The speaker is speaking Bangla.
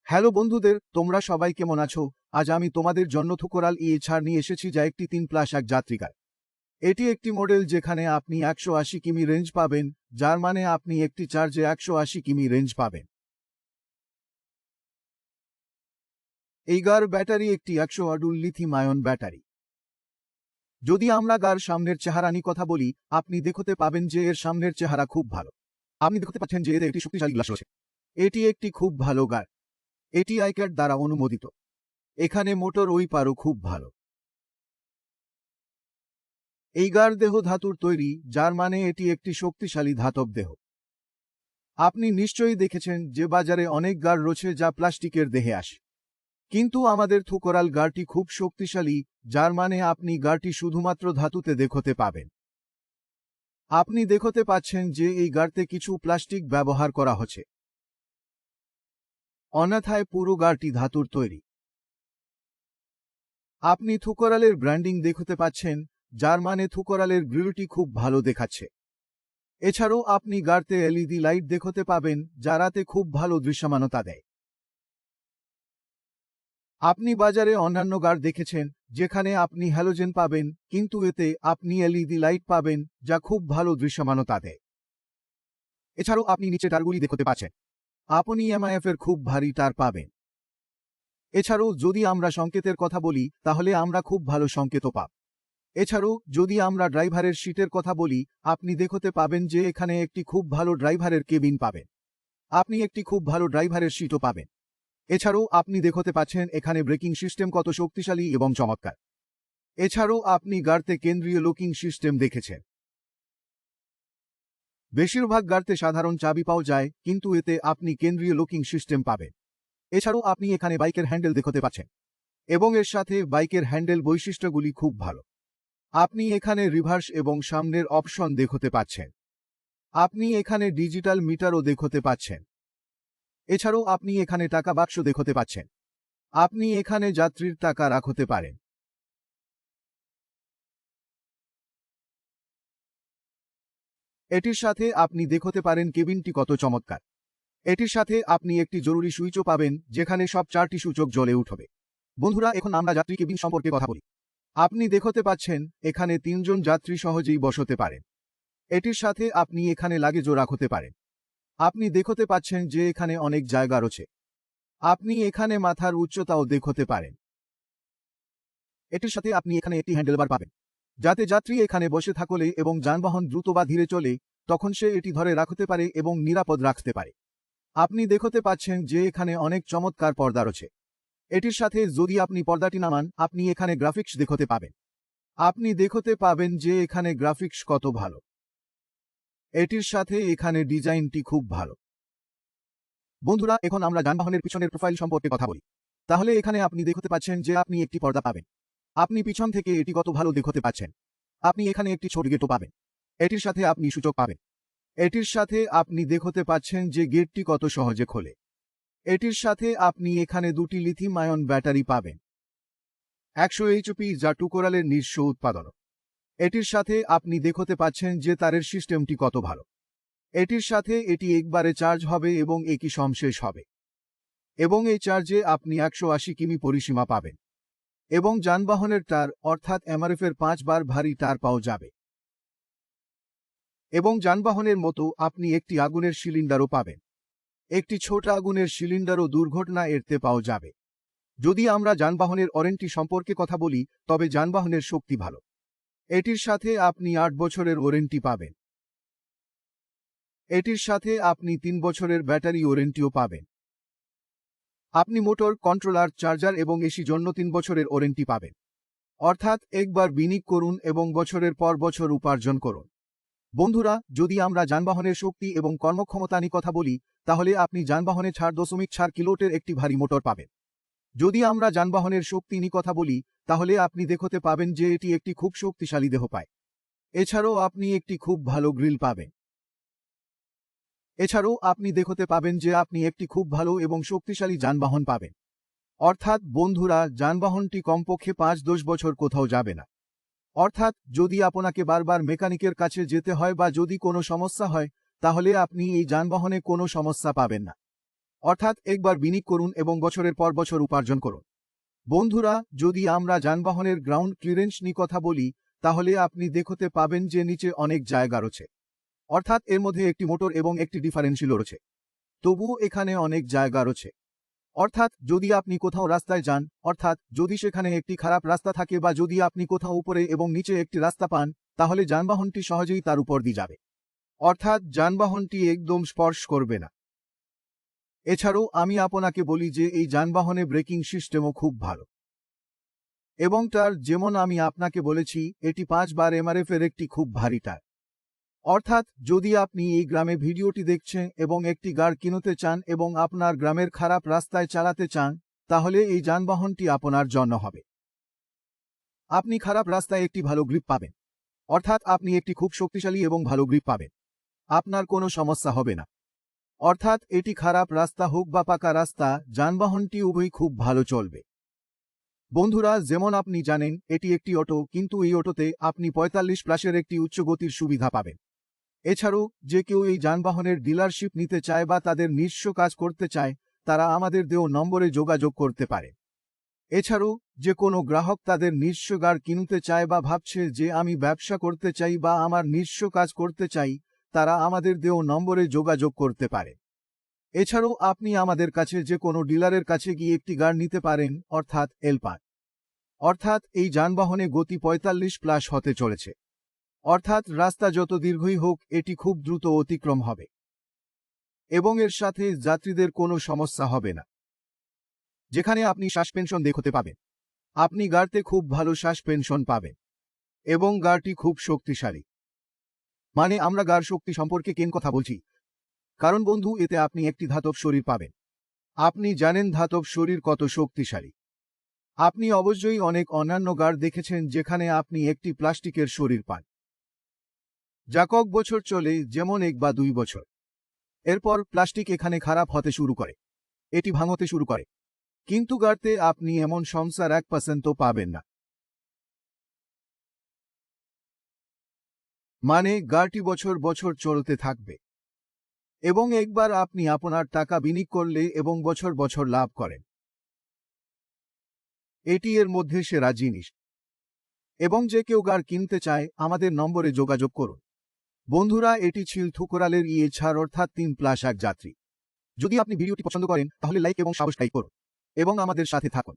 হ্যালো বন্ধুদের, তোমরা সবাই কেমন আছো? আজ আমি তোমাদের জন্য থুকরাল ছাড় নিয়ে এসেছি, যা একটি 3+1 যাত্রীকার। এটি একটি মডেল যেখানে আপনি 180 কিমি রেঞ্জ পাবেন, যার মানে আপনি একটি চার্জে 180 কিমি রেঞ্জ পাবেন। এই গার ব্যাটারি একটি 100 লিথিয়াম আয়ন ব্যাটারি। যদি আমরা গার সামনের চেহারা নিয়ে কথা বলি, আপনি দেখতে পাবেন যে এর সামনের চেহারা খুব ভালো। আপনি দেখতে পাচ্ছেন যে এতে একটি শক্তিশালী গ্লাস রয়েছে। এটি একটি খুব ভালো গার। এটি আইক্যাট দ্বারা অনুমোদিত। এখানে মোটর ওই পারও খুব ভালো। এই গার দেহ ধাতুর তৈরি, যার মানে এটি একটি শক্তিশালী ধাতব দেহ। আপনি নিশ্চয়ই দেখেছেন যে বাজারে অনেক গার রয়েছে যা প্লাস্টিকের দেহে আসে, কিন্তু আমাদের থুকরাল গারটি খুব শক্তিশালী, যার মানে আপনি গারটি শুধুমাত্র ধাতুতে দেখতে পাবেন। আপনি দেখতে পাচ্ছেন যে এই গারতে কিছু প্লাস্টিক ব্যবহার করা হচ্ছে, অন্যথায় পুরো গারটি ধাতুর তৈরি। আপনি থুকরালের ব্র্যান্ডিং দেখতে পাচ্ছেন, যার মানে থুকরালের গ্রিলটি খুব ভালো দেখাচ্ছে। এছাড়াও আপনি গারতে এলইডি লাইট দেখতে পাবেন, যা রাতে খুব ভালো দৃশ্যমানতা দেয়। আপনি বাজারে অন্যান্য গার দেখেছেন যেখানে আপনি হ্যালোজেন পাবেন, কিন্তু এতে আপনি এলইডি লাইট পাবেন, যা খুব ভালো দৃশ্যমানতা দেয়। এছাড়াও আপনি নিচে টারগুলি দেখতে পাচ্ছেন। আপনি এমআইএফ এর খুব ভারী টার পাবেন। এছাড়াও যদি আমরা সংকেতের কথা বলি, তাহলে আমরা খুব ভালো সংকেতও পাব। এছাড়াও যদি আমরা ড্রাইভারের সিটের কথা বলি, আপনি দেখতে পাবেন যে এখানে একটি খুব ভালো ড্রাইভারের কেবিন পাবেন। আপনি একটি খুব ভালো ড্রাইভারের সিটও পাবেন। এছাড়াও আপনি দেখতে পাচ্ছেন এখানে ব্রেকিং সিস্টেম কত শক্তিশালী এবং চমৎকার। এছাড়াও আপনি গাড়িতে কেন্দ্রীয় লকিং সিস্টেম দেখেছেন। বেশিরভাগ গাড়িতে সাধারণ চাবি পাওয়া যায়, কিন্তু এতে আপনি কেন্দ্রীয় লকিং সিস্টেম পাবেন। এছাড়াও আপনি এখানে বাইকের হ্যান্ডেল দেখতে পাচ্ছেন, এবং এর সাথে বাইকের হ্যান্ডেল বৈশিষ্ট্যগুলি খুব ভালো। আপনি এখানে রিভার্স এবং সামনের অপশন দেখতে পাচ্ছেন। আপনি এখানে ডিজিটাল মিটারও দেখতে পাচ্ছেন। এছাড়াও আপনি এখানে টাকা বাক্স দেখতে পাচ্ছেন। আপনি এখানে যাত্রীর টাকা রাখতে পারেন। এটির সাথে আপনি দেখতে পারেন কেবিনটি কত চমৎকার। এটির সাথে আপনি একটি জরুরি সুইচও পাবেন, যেখানে সব 4টি সূচক জ্বলে উঠবে। বন্ধুরা, এখন আমরা যাত্রী কেবিন সম্পর্কে কথা বলি। আপনি দেখতে পাচ্ছেন এখানে 3 জন যাত্রী সহজেই বসতে পারেন। এটির সাথে আপনি এখানে লাগেজও রাখতে পারেন। আপনি দেখতে পাচ্ছেন যে এখানে অনেক জায়গা রয়েছে। আপনি এখানে মাথার উচ্চতাও দেখতে পারেন। এটির সাথে আপনি এখানে একটি হ্যান্ডেলবার পাবেন, যাতে যাত্রী এখানে বসে থাকলে এবং যানবাহন দ্রুত বা ধীরে চলে, তখন সে এটি ধরে রাখতে পারে এবং নিরাপদ রাখতে পারে। আপনি দেখতে পাচ্ছেন যে এখানে অনেক চমৎকার পর্দা রয়েছে। এটির সাথে যদি আপনি পর্দাটি নামান, আপনি এখানে গ্রাফিক্স দেখতে পাবেন। আপনি দেখতে পাবেন যে এখানে গ্রাফিক্স কত ভালো। এটির সাথে এখানে ডিজাইনটি খুব ভালো। বন্ধুরা, এখন আমরা যানবাহনের পিছনের প্রোফাইল সম্পর্কে কথা বলি। তাহলে এখানে আপনি দেখতে পাচ্ছেন যে আপনি একটি পর্দা পাবেন। আপনি পিছন থেকে এটি কত ভালো দেখতে পাচ্ছেন। আপনি এখানে একটি ছোট গেটও পাবেন। এটির সাথে আপনি সূচক পাবেন। এটির সাথে আপনি দেখতে পাচ্ছেন যে গেটটি কত সহজে খোলে। এটির সাথে আপনি এখানে 2টি লিথিয়াম আয়ন ব্যাটারি পাবেন, 100 এইচপি, যা টুকরালের নিজস্ব উৎপাদন। এটির সাথে আপনি দেখতে পাচ্ছেন যে তারের সিস্টেমটি কত ভালো। এটির সাথে এটি একবারে চার্জ হবে এবং একই শেষ হবে, এবং এই চার্জে আপনি 180 কিমি পরিসীমা পাবেন। এবং যানবাহনের টার অর্থাৎ এমআরএফ এর 5 বার ভারী টার পাওয়া যাবে। এবং যানবাহনের মতো আপনি একটি আগুনের সিলিন্ডারও পাবেন। একটি ছোট আগুনের সিলিন্ডারও দুর্ঘটনা এড়াতে পাওয়া যাবে। যদি আমরা যানবাহনের ওয়ারেন্টি সম্পর্কে কথা বলি, তবে যানবাহনের শক্তি ভালো। এটির সাথে আপনি 8 বছরের ওয়ারেন্টি পাবেন। এটির সাথে আপনি 3 বছরের ব্যাটারি ওয়ারেন্টিও পাবেন। আপনি মোটর, কন্ট্রোলার, চার্জার এবং এসি জন্য 3 বছরের ওয়ারেন্টি পাবেন। অর্থাৎ একবার বিনিয়োগ করুন এবং বছরের পর বছর উপার্জন করুন। বন্ধুরা, যদি আমরা যানবাহনের শক্তি এবং কর্মক্ষমতা নিয়ে কথা বলি, তাহলে আপনি যানবাহনে 4.4 কিলোটের একটি ভারী মোটর পাবেন। যদি আমরা যানবাহনের শক্তি নিয়ে কথা বলি, তাহলে আপনি দেখতে পাবেন যে এটি একটি খুব শক্তিশালী দেহ পায়। এছাড়াও আপনি একটি খুব ভালো গ্রিল পাবেন। এছাড়াও আপনি দেখতে পাবেন যে আপনি একটি খুব ভালো এবং শক্তিশালী যানবাহন পাবেন। অর্থাৎ বন্ধুরা, যানবাহনটি কমপক্ষে 5-10 বছর কোথাও যাবে না। অর্থাৎ যদি আপনাকে বারবার মেকানিকের কাছে যেতে হয় বা যদি কোনো সমস্যা হয়, তাহলে আপনি এই যানবাহনে কোনো সমস্যা পাবেন না। অর্থাৎ একবার বিনিয়োগ করুন এবং বছরের পর বছর উপার্জন করুন। বন্ধুরা, যদি আমরা যানবাহনের গ্রাউন্ড ক্লিয়ারেন্স নিয়ে কথা বলি, তাহলে আপনি দেখতে পাবেন যে নিচে অনেক জায়গা রয়েছে। অর্থাৎ এর মধ্যে একটি মোটর এবং একটি ডিফারেন্সিয়াল রয়েছে। তবুও এখানে অনেক জায়গা রয়েছে। অর্থাৎ যদি আপনি কোথাও রাস্তায় যান, অর্থাৎ যদি সেখানে একটি খারাপ রাস্তা থাকে বা যদি আপনি কোথাও উপরে এবং নিচে একটি রাস্তা পান, তাহলে যানবাহনটি সহজেই তার উপর দিয়ে যাবে। অর্থাৎ যানবাহনটি একদম স্পর্শ করবে না। এছাড়াও আমি আপনাকে বলি যে এই যানবাহনে ব্রেকিং সিস্টেমও খুব ভালো। এবং তার যেমন আমি আপনাকে বলেছি, এটি 5 বার এমআরএফ এর একটি খুব ভারী টায়ার। অর্থাৎ যদি আপনি এই গ্রামে ভিডিওটি দেখছেন এবং একটি গাড়ি কিনতে চান এবং আপনার গ্রামের খারাপ রাস্তায় চালাতে চান, তাহলে এই যানবাহনটি আপনার জন্য হবে। আপনি খারাপ রাস্তায় একটি ভালো গ্রিপ পাবেন। অর্থাৎ আপনি একটি খুব শক্তিশালী এবং ভালো গ্রিপ পাবেন। আপনার কোনো সমস্যা হবে না। অর্থাৎ এটি খারাপ রাস্তা হোক বা পাকা রাস্তা, যানবাহনটি উভয়ই খুব ভালো চলবে। বন্ধুরা, যেমন আপনি জানেন এটি একটি অটো, কিন্তু এই অটোতে আপনি 45+ একটি উচ্চ গতির সুবিধা পাবেন। এছাড়াও যে কেউ এই যানবাহনের ডিলারশিপ নিতে চায় বা তাদের নিজস্ব কাজ করতে চায়, তারা আমাদের দেওয়া নম্বরে যোগাযোগ করতে পারে। এছাড়াও যে কোনো গ্রাহক তাদের নিজস্ব গাড়ি কিনতে চায় বা ভাবছে যে আমি ব্যবসা করতে চাই বা আমার নিজস্ব কাজ করতে চাই, তারা আমাদের দেওয়া নম্বরে যোগাযোগ করতে পারে। এছাড়াও আপনি আমাদের কাছে যে কোনো ডিলারের কাছে গিয়ে একটি গাড়ি নিতে পারেন, অর্থাৎ এলপার। অর্থাৎ এই যানবাহনে গতি 45+ হতে চলেছে। অর্থাৎ রাস্তা যত দীর্ঘই হোক এটি খুব দ্রুত অতিক্রম হবে এবং এর সাথে যাত্রীদের কোনো সমস্যা হবে না। যেখানে আপনি সাসপেনশন দেখতে পাবেন, আপনি গাড়িতে খুব ভালো সাসপেনশন পাবেন এবং গাড়িটি খুব শক্তিশালী। মানে আমরা গাড়ির শক্তি সম্পর্কে কেন কথা বলছি? কারণ বন্ধু, এতে আপনি একটি ধাতব শরীর পাবেন। আপনি জানেন ধাতব শরীর কত শক্তিশালী। আপনি অবশ্যই অনেক অন্যান্য গাড়ি দেখেছেন যেখানে আপনি একটি প্লাস্টিকের শরীর পান, যা কয়েক বছর চলে, যেমন 1 বা 2 বছর। এরপর প্লাস্টিক এখানে খারাপ হতে শুরু করে, এটি ভাঙতে শুরু করে। কিন্তু গাড়িতে আপনি এমন সমস্যার 1% পাবেন না। মানে গাড়িটি বছর বছর চলতে থাকবে এবং একবার আপনি আপনার টাকা বিনিয়োগ করলে এবং বছর বছর লাভ করেন, এটি এর মধ্যে সেরা জিনিস। এবং যে কেউ গাড়ি কিনতে চায়, আমাদের নম্বরে যোগাযোগ করুন। বন্ধুরা, এটি ছিল থুকরালের ছাড়, অর্থাৎ 3+1 যাত্রী। যদি আপনি ভিডিওটি পছন্দ করেন তাহলে লাইক এবং সাবস্ক্রাইব করুন এবং আমাদের সাথে থাকুন।